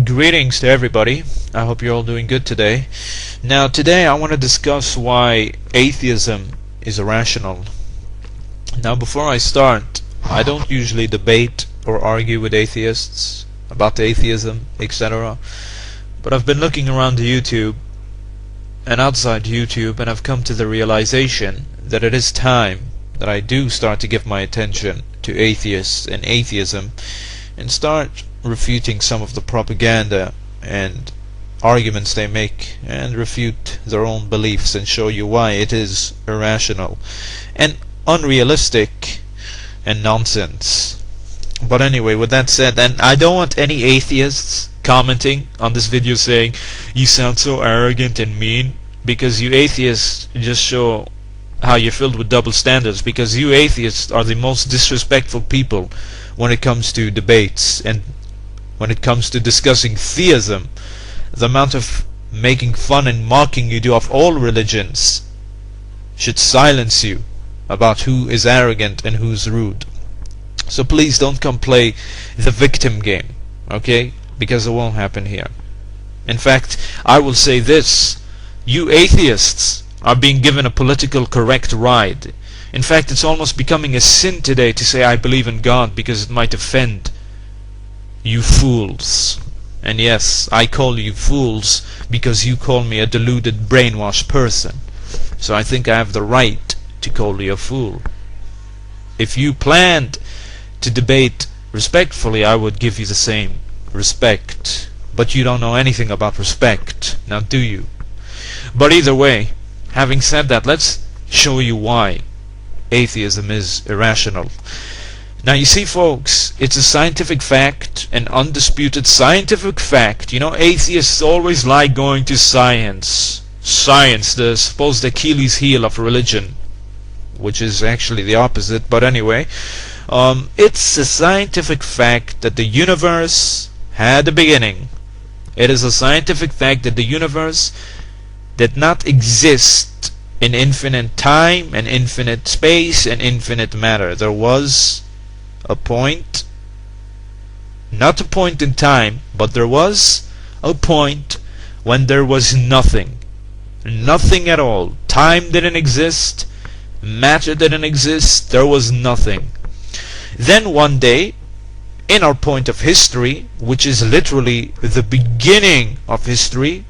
Greetings to everybody. I hope you're all doing good today. Now today I want to discuss why atheism is irrational. Now before I start, I don't usually debate or argue with atheists about atheism, etc. But I've been looking around YouTube and outside YouTube, and I've come to the realization that it is time that I do start to give my attention to atheists and atheism and start refuting some of the propaganda and arguments they make, and refute their own beliefs and show you why it is irrational and unrealistic and nonsense. But anyway, with that said, and I don't want any atheists commenting on this video saying you sound so arrogant and mean, because you atheists just show how you're filled with double standards, because you atheists are the most disrespectful people when it comes to debates and when it comes to discussing theism. The amount of making fun and mocking you do of all religions should silence you about who is arrogant and who's rude. So please don't come play the victim game, okay? Because it won't happen here. In fact, I will say this: you atheists are being given a political correct ride. In fact, it's almost becoming a sin today to say I believe in God, because it might offend you fools. And yes, I call you fools because you call me a deluded, brainwashed person. So I think I have the right to call you a fool. If you planned to debate respectfully, I would give you the same respect. But you don't know anything about respect, now do you? But either way, having said that, let's show you why atheism is irrational. Now you see folks, it's a scientific fact, an undisputed scientific fact. You know, atheists always like going to science. Science, the supposed Achilles heel of religion, which is actually the opposite, but anyway. It's a scientific fact that the universe had a beginning. It is a scientific fact that the universe did not exist in infinite time and infinite space and infinite matter. There was a point, not a point in time, but there was a point when there was nothing. Nothing at all. Time didn't exist, matter didn't exist, there was nothing. Then one day, in our point of history, which is literally the beginning of history,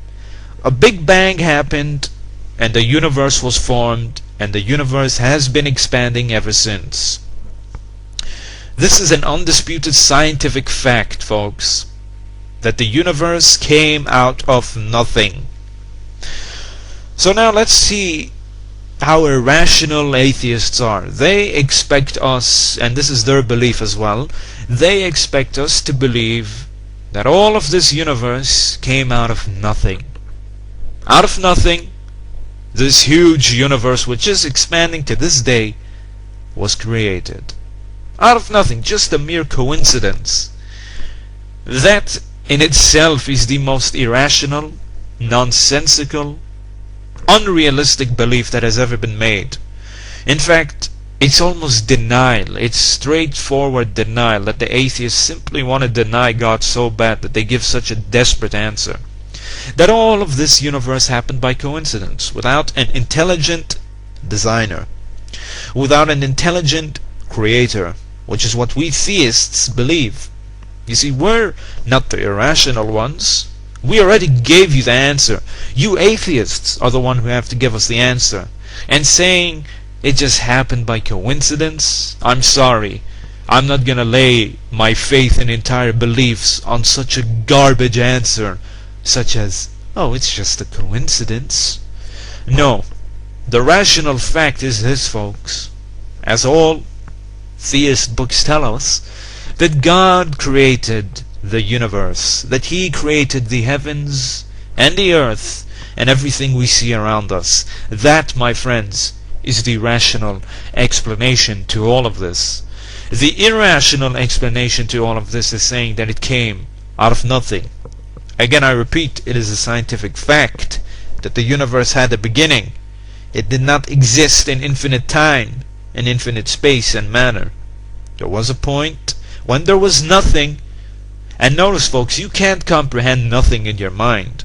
a big bang happened and the universe was formed, and the universe has been expanding ever since. This is an undisputed scientific fact, folks, that the universe came out of nothing. So now let's see how irrational atheists are. They expect us, and this is their belief as well, they expect us to believe that all of this universe came out of nothing. Out of nothing, this huge universe, which is expanding to this day, was created. Out of nothing, just a mere coincidence. That in itself is the most irrational, nonsensical, unrealistic belief that has ever been made. In fact, it's almost denial. It's straightforward denial, that the atheists simply want to deny God so bad that they give such a desperate answer. That all of this universe happened by coincidence, without an intelligent designer, without an intelligent creator, which is what we theists believe. You see, we're not the irrational ones. We already gave you the answer. You atheists are the one who have to give us the answer. And saying it just happened by coincidence, I'm sorry. I'm not gonna lay my faith and entire beliefs on such a garbage answer, such as, oh, it's just a coincidence. No. The rational fact is this, folks, as all theist books tell us, that God created the universe, that He created the heavens and the earth and everything we see around us. That, my friends, is the rational explanation to all of this. The irrational explanation to all of this is saying that it came out of nothing. Again, I repeat, it is a scientific fact that the universe had a beginning. It did not exist in infinite time and infinite space and matter. There was a point when there was nothing, And notice, folks, you can't comprehend nothing in your mind.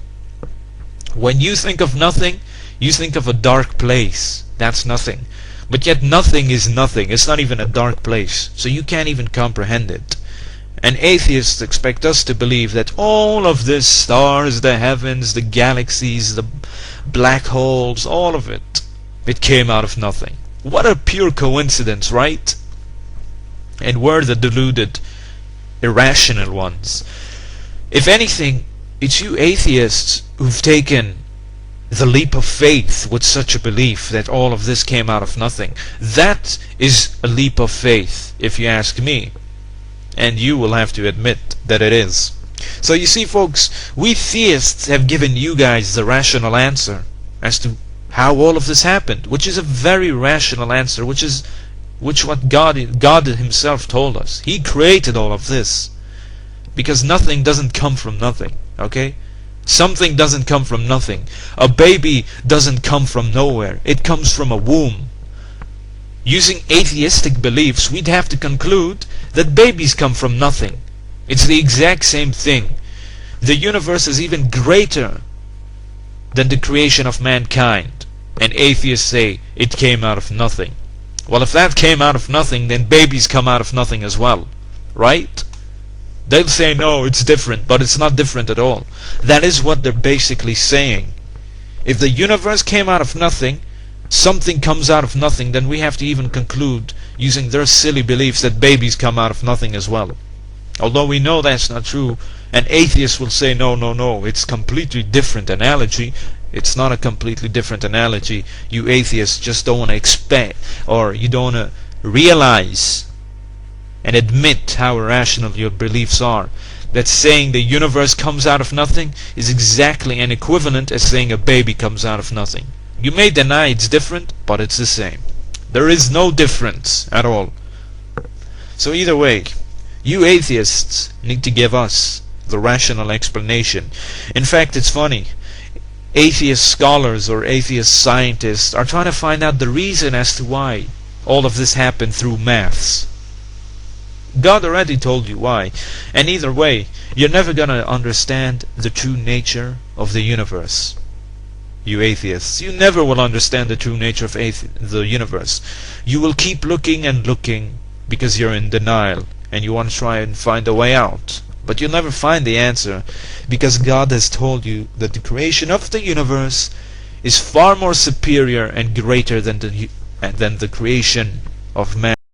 When you think of nothing, you think of a dark place. That's nothing. But yet nothing is nothing. It's not even a dark place. So you can't even comprehend it. And atheists expect us to believe that all of this, stars, the heavens, the galaxies, the black holes, all of it, it came out of nothing. What a pure coincidence, right? And we're the deluded, irrational ones. If anything, it's you atheists who've taken the leap of faith with such a belief that all of this came out of nothing. That is a leap of faith, if you ask me. And you will have to admit that it is. So you see, folks, we theists have given you guys the rational answer as to how all of this happened, which is a very rational answer, which what God himself told us. He created all of this. Because nothing doesn't come from nothing, okay? Something doesn't come from nothing. A baby doesn't come from nowhere. It comes from a womb. Using atheistic beliefs, we'd have to conclude that babies come from nothing. It's the exact same thing. The universe is even greater than the creation of mankind. And atheists say it came out of nothing. Well, if that came out of nothing, then babies come out of nothing as well. Right? They'll say, no, it's different, but it's not different at all. That is what they're basically saying. If the universe came out of nothing, something comes out of nothing, then we have to even conclude, using their silly beliefs, that babies come out of nothing as well. Although we know that's not true, and atheists will say, no, it's completely different analogy. It's not a completely different analogy. You atheists just don't want to expect, or you don't want to realize and admit how irrational your beliefs are. That saying the universe comes out of nothing is exactly an equivalent as saying a baby comes out of nothing. You may deny it's different, but it's the same. There is no difference at all. So either way, you atheists need to give us the rational explanation. In fact, it's funny. Atheist scholars or atheist scientists are trying to find out the reason as to why all of this happened through maths. God already told you why. And either way, you're never going to understand the true nature of the universe. You atheists, you never will understand the true nature of the universe. You will keep looking and looking because you're in denial and you want to try and find a way out. But you'll never find the answer because God has told you that the creation of the universe is far more superior and greater than the creation of man.